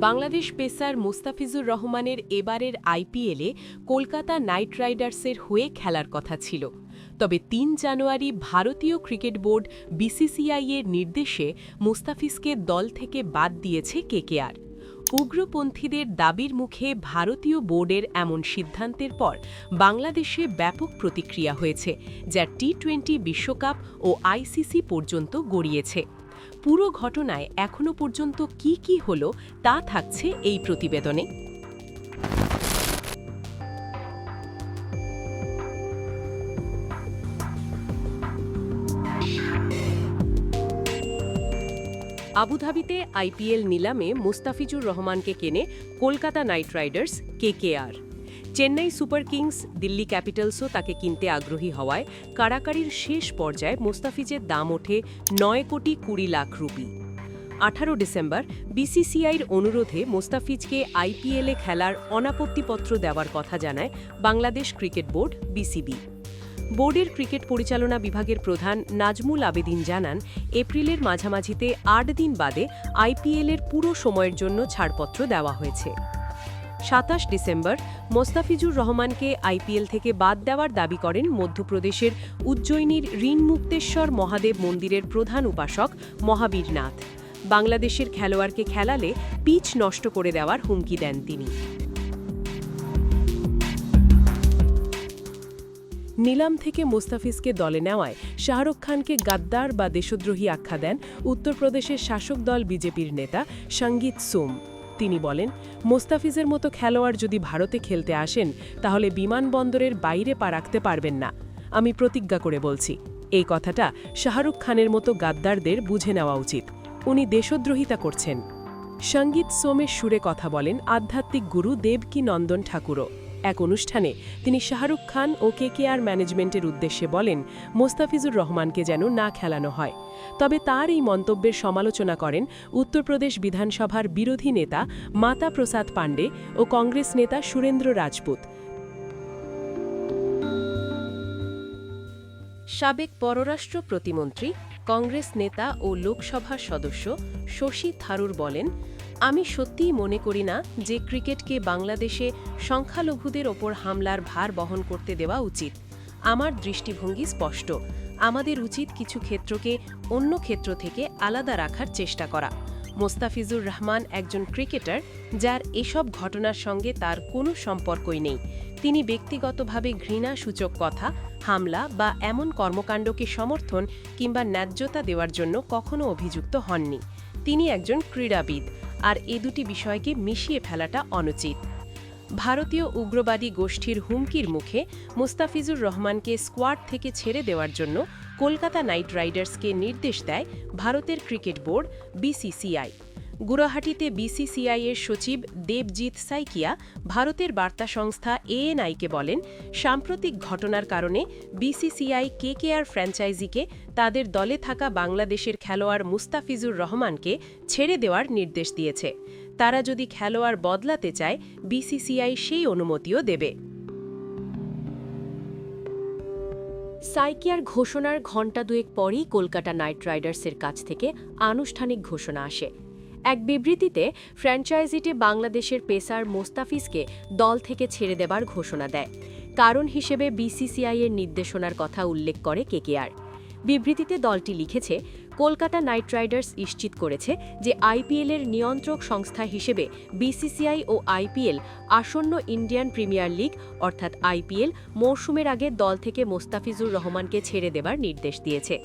Bangladesh pacer Mustafizur রহমানের এবারের আইপিএলে কলকাতা নাইট রাইডার্সের হয়ে খেলার কথা ছিল। তবে ৩ জানুয়ারি ভারতীয় ক্রিকেট বোর্ড বিসিসিআই-এর নির্দেশে মুস্তাফিজকে দল থেকে বাদ দিয়েছে কেকেআর। উগ্রপন্থীদের দাবির মুখে ভারতীয় বোর্ডের এমন সিদ্ধান্তের পর বাংলাদেশে ব্যাপক প্রতিক্রিয়া হয়েছে, যা টি-20 বিশ্বকাপ ও আইসিসি পর্যন্ত গড়িয়েছে। পুরো ঘটনায় এখনো পর্যন্ত কি হলো তা থাকছে এই প্রতিবেদনে। আবুধাবিতে আইপিএল নিলামে মুস্তাফিজুর রহমানকে কেনে Kolkata Knight Riders KKR. Chennai Super Kings, Delhi ক্যাপিটালসও তাকে কিনতে আগ্রহী হওয়ায় কাড়াকাড়ির শেষ পর্যায়ে মুস্তাফিজের দাম ওঠে ৯ কোটি ২০ লাখ রুপি। ১৮ ডিসেম্বর বিসিসিআইর অনুরোধে মুস্তাফিজকে আইপিএলে খেলার অনাপত্তিপত্র দেওয়ার কথা জানায় বাংলাদেশ ক্রিকেট বোর্ড বিসিবি। বোর্ডের ক্রিকেট পরিচালনা বিভাগের প্রধান নাজমুল আবেদিন জানান, এপ্রিলের মাঝামাঝিতে ৮ দিন বাদে আইপিএলের পুরো সময়ের জন্য ছাড়পত্র দেওয়া হয়েছে। ২৭ ডিসেম্বর মোস্তাফিজুর রহমানকে আইপিএল থেকে বাদ দেওয়ার দাবি করেন মধ্যপ্রদেশের উজ্জয়িনীর ঋণমুক্তেশ্বর মহাদেব মন্দিরের প্রধান উপাসক মহাবীর নাথ। বাংলাদেশের খেলোয়াড়কে খেলালে পিচ নষ্ট করে দেওয়ার হুমকি দেন তিনি। নিলাম থেকে মুস্তাফিজকে দলে নেওয়ায় শাহরুখ খানকে গাদ্দার বা দেশদ্রোহী আখ্যা দেন উত্তরপ্রদেশের শাসক দল বিজেপির নেতা সঙ্গীত সোম। তিনি বলেন, মোস্তাফিজের মতো খেলোয়াড় যদি ভারতে খেলতে আসেন তাহলে বিমানবন্দরের বাইরে পা রাখতে পারবেন না। আমি প্রতিজ্ঞা করে বলছি, এই কথাটা শাহরুখ খানের মতো গাদ্দারদের বুঝে নেওয়া উচিত। উনি দেশদ্রোহিতা করছেন। সঙ্গীত সোমের সুরে কথা বলেন আধ্যাত্মিক গুরু দেবকী নন্দন ঠাকুরও। এক অনুষ্ঠানে তিনি শাহরুখ খান ও কেকেআর ম্যানেজমেন্টের উদ্দেশ্যে বলেন, মোস্তাফিজুর রহমানকে যেন না খেলানো হয়। তবে তার এই মন্তব্যের সমালোচনা করেন উত্তরপ্রদেশ বিধানসভার বিরোধী নেতা মাতা প্রসাদ পাণ্ডে ও কংগ্রেস নেতা সুরেন্দ্র রাজপুত। সাবেক পররাষ্ট্র প্রতিমন্ত্রী, কংগ্রেস নেতা ও লোকসভার সদস্য শশী থারুর বলেন, আমি সত্যিই মনে করি না যে ক্রিকেটকে বাংলাদেশে সংখ্যালঘুদের ওপর হামলার ভার বহন করতে দেওয়া উচিত। আমার দৃষ্টিভঙ্গি স্পষ্ট, আমাদের উচিত কিছু ক্ষেত্রকে অন্য ক্ষেত্র থেকে আলাদা রাখার চেষ্টা করা। মোস্তাফিজুর রহমান একজন ক্রিকেটার, যার এসব ঘটনার সঙ্গে তার কোনো সম্পর্কই নেই। তিনি ব্যক্তিগতভাবে ঘৃণাসূচক কথা, হামলা বা এমন কর্মকাণ্ডকে সমর্থন কিংবা ন্যায্যতা দেওয়ার জন্য কখনো অভিযুক্ত হননি। তিনি একজন ক্রীড়াবিদ, আর এ দুটি বিষয়কে মিশিয়ে ফেলাটা অনুচিত। ভারতীয় উগ্রবাদী গোষ্ঠীর হুমকির মুখে মুস্তাফিজুর রহমানকে স্কোয়াড থেকে ছেড়ে দেওয়ার জন্য কলকাতা নাইট রাইডার্সকে নির্দেশ দেয় ভারতের ক্রিকেট বোর্ড বিসিসিআই। গুয়াহাটিতে বিসিসিআই-এর সচিব দেবজিৎ সাইকিয়া ভারতের বার্তা সংস্থা এএনআই-কে বলেন, সাম্প্রতিক ঘটনার কারণে বিসিসিআই কেকেআর ফ্র্যাঞ্চাইজিকে তাদের দলে থাকা বাংলাদেশের খেলোয়াড় মুস্তাফিজুর রহমানকে ছেড়ে দেওয়ার নির্দেশ দিয়েছে। তারা যদি খেলোয়াড় বদলাতে চায়, বিসিসিআই সেই অনুমতিও দেবে। সাইকিয়ার ঘোষণার ঘণ্টা দুয়েক পরই কলকাতা নাইট রাইডার্সের কাছ থেকে আনুষ্ঠানিক ঘোষণা আসে। এক বিবৃতিতে ফ্র্যাঞ্চাইজিটি বাংলাদেশের পেসার মোস্তাফিজকে দল থেকে ছেড়ে দেবার ঘোষণা দেয়। কারণ হিসেবে বিসিসিআই-এর নির্দেশনার কথা উল্লেখ করে কেকেআর। বিবৃতিতে দলটি লিখেছে, কলকাতা নাইট রাইডার্স নিশ্চিত করেছে যে আইপিএলের নিয়ন্ত্রক সংস্থা হিসেবে বিসিসিআই ও আইপিএল আসন্ন ইন্ডিয়ান প্রিমিয়ার লিগ অর্থাৎ আইপিএল মৌসুমের আগে দল থেকে মোস্তাফিজুর রহমানকে ছেড়ে দেবার নির্দেশ দিয়েছে।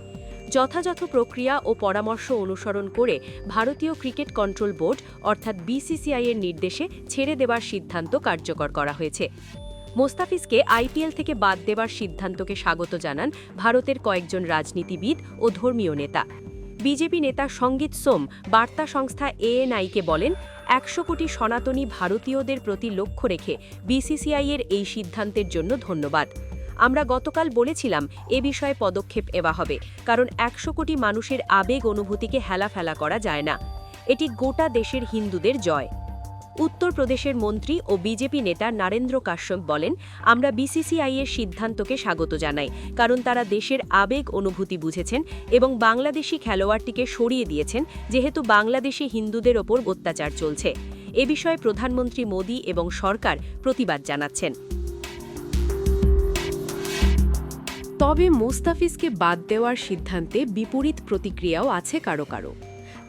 যথাযথ প্রক্রিয়া ও পরামর্শ অনুসরণ করে ভারতীয় ক্রিকেট কন্ট্রোল বোর্ড অর্থাৎ বিসিসিআই-এর নির্দেশে ছেড়ে দেবার সিদ্ধান্ত কার্যকর করা হয়েছে। মোস্তাফিজকে আইপিএল থেকে বাদ দেবার সিদ্ধান্তকে স্বাগত জানান ভারতের কয়েকজন রাজনীতিবিদ ও ধর্মীয় নেতা। বিজেপি নেতা সঙ্গীত সোম বার্তা সংস্থা এএনআই-কে বলেন, ১০০ কোটি সনাতনী ভারতীয়দের প্রতি লক্ষ্য রেখে বিসিসিআই-এর এই সিদ্ধান্তের জন্য ধন্যবাদ। আমরা গতকাল বলেছিলাম এ বিষয়ে পদক্ষেপ নেওয়া হবে, কারণ ১০০ কোটি মানুষের আবেগ অনুভূতিকে হেলাফেলা করা যায় না। এটি গোটা দেশের হিন্দুদের জয়। উত্তরপ্রদেশের মন্ত্রী ও বিজেপি নেতা নরেন্দ্র কাশ্যপ বলেন, আমরা বিসিসিআই-এর সিদ্ধান্তকে স্বাগত জানাই, কারণ তারা দেশের আবেগ অনুভূতি বুঝেছেন এবং বাংলাদেশি খেলোয়াড়টিকে সরিয়ে দিয়েছেন, যেহেতু বাংলাদেশি হিন্দুদের ওপর অত্যাচার চলছে। এ বিষয়ে প্রধানমন্ত্রী মোদি এবং সরকার প্রতিবাদ জানাচ্ছেন। তবে মোস্তাফিজকে বাদ দেওয়ার সিদ্ধান্তে বিপরীত প্রতিক্রিয়াও আছে কারো কারো।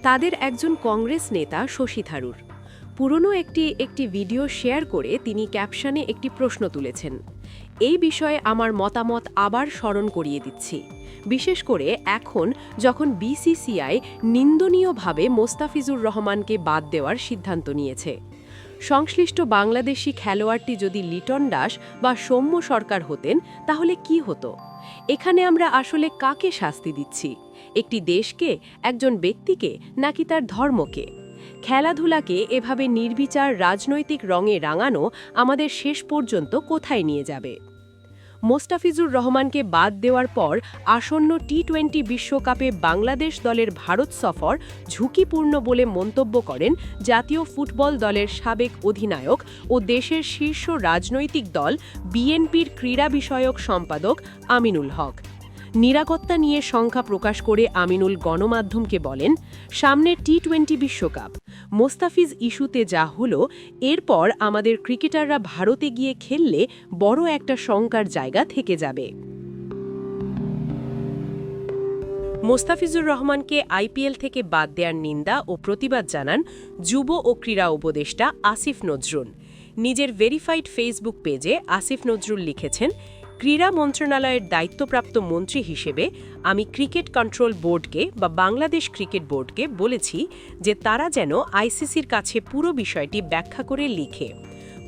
তাদের একজন কংগ্রেস নেতা শশী থারুর পুরনো একটি ভিডিও শেয়ার করে তিনি ক্যাপশনে একটি প্রশ্ন তুলেছেন, এই বিষয়ে আমার মতামত আবার স্মরণ করিয়ে দিচ্ছি, বিশেষ করে এখন যখন বিসিসিআই নিন্দনীয়ভাবে মোস্তাফিজুর রহমানকে বাদ দেওয়ার সিদ্ধান্ত নিয়েছে। সংশ্লিষ্ট বাংলাদেশি খেলোয়াড়টি যদি লিটন দাস বা সৌম্য সরকার হতেন তাহলে কি হতো? এখানে আমরা আসলে কাকে শাস্তি দিচ্ছি? একটি দেশকে, একজন ব্যক্তিকে, নাকি তার ধর্মকে? খেলাধুলাকে এভাবে নির্বিচার রাজনৈতিক রঙে রাঙানো আমাদের শেষ পর্যন্ত কোথায় নিয়ে যাবে? মোস্তাফিজুর রহমানকে বাদ দেওয়ার পর আসন্ন টি-20 বিশ্বকাপে বাংলাদেশ দলের ভারত সফর ঝুঁকিপূর্ণ বলে মন্তব্য করেন জাতীয় ফুটবল দলের সাবেক অধিনায়ক ও দেশের শীর্ষ রাজনৈতিক দল বিএনপির ক্রীড়া বিষয়ক সম্পাদক আমিনুল হক। নিরাপত্তা নিয়ে শঙ্কা প্রকাশ করে আমিনুল গণমাধ্যমকে বলেন, সামনের টি-20 বিশ্বকাপ, মোস্তাফিজ ইস্যুতে যা হলো, এরপর আমাদের ক্রিকেটাররা ভারতে গিয়ে খেললে বড় একটা শঙ্কার জায়গা থেকে যাবে। মোস্তাফিজুর রহমানকে আইপিএল থেকে বাদ দেওয়ার নিন্দা ও প্রতিবাদ জানান যুব ও ক্রীড়া উপদেষ্টা আসিফ নজরুল। নিজের ভেরিফাইড ফেসবুক পেজে আসিফ নজরুল লিখেছেন, ক্রীড়া মন্ত্রণালয়ের দায়িত্বপ্রাপ্ত মন্ত্রী হিসেবে আমি ক্রিকেট কন্ট্রোল বোর্ডকে বা বাংলাদেশ ক্রিকেট বোর্ডকে বলেছি যে তারা যেন আইসিসির কাছে পুরো বিষয়টি ব্যাখ্যা করে লিখে।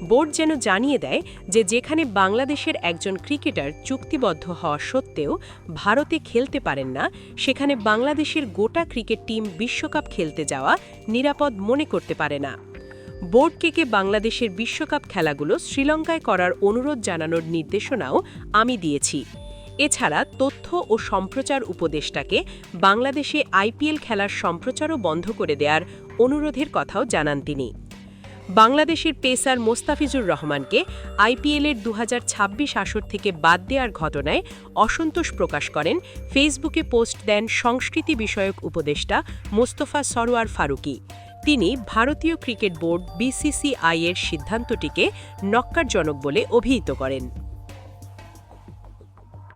বোর্ড যেন জানিয়ে দেয় যে যেখানে বাংলাদেশের একজন ক্রিকেটার চুক্তিবদ্ধ হওয়া সত্ত্বেও ভারতে খেলতে পারেন না, সেখানে বাংলাদেশের গোটা ক্রিকেট টিম বিশ্বকাপ খেলতে যাওয়া নিরাপদ মনে করতে পারে না। বোর্ডকে বাংলাদেশের বিশ্বকাপ খেলাগুলো শ্রীলঙ্কায় করার অনুরোধ জানানোর নির্দেশনাও আমি দিয়েছি। এছাড়া তথ্য ও সম্প্রচার উপদেষ্টাকে বাংলাদেশে আইপিএল খেলার সম্প্রচারও বন্ধ করে দেওয়ার অনুরোধের কথাও জানান তিনি। বাংলাদেশের পেসার মোস্তাফিজুর রহমানকে আইপিএলের 2026 আসর থেকে বাদ দেওয়ার ঘটনায় অসন্তোষ প্রকাশ করেন ফেসবুকে পোস্ট দেন সংস্কৃতি বিষয়ক উপদেষ্টা মোস্তফা সরোয়ার ফারুকী। তিনি ভারতীয় ক্রিকেট বোর্ড বিসিসিআই এর সিদ্ধান্তটিকে নক্কারজনক বলে অভিহিত করেন।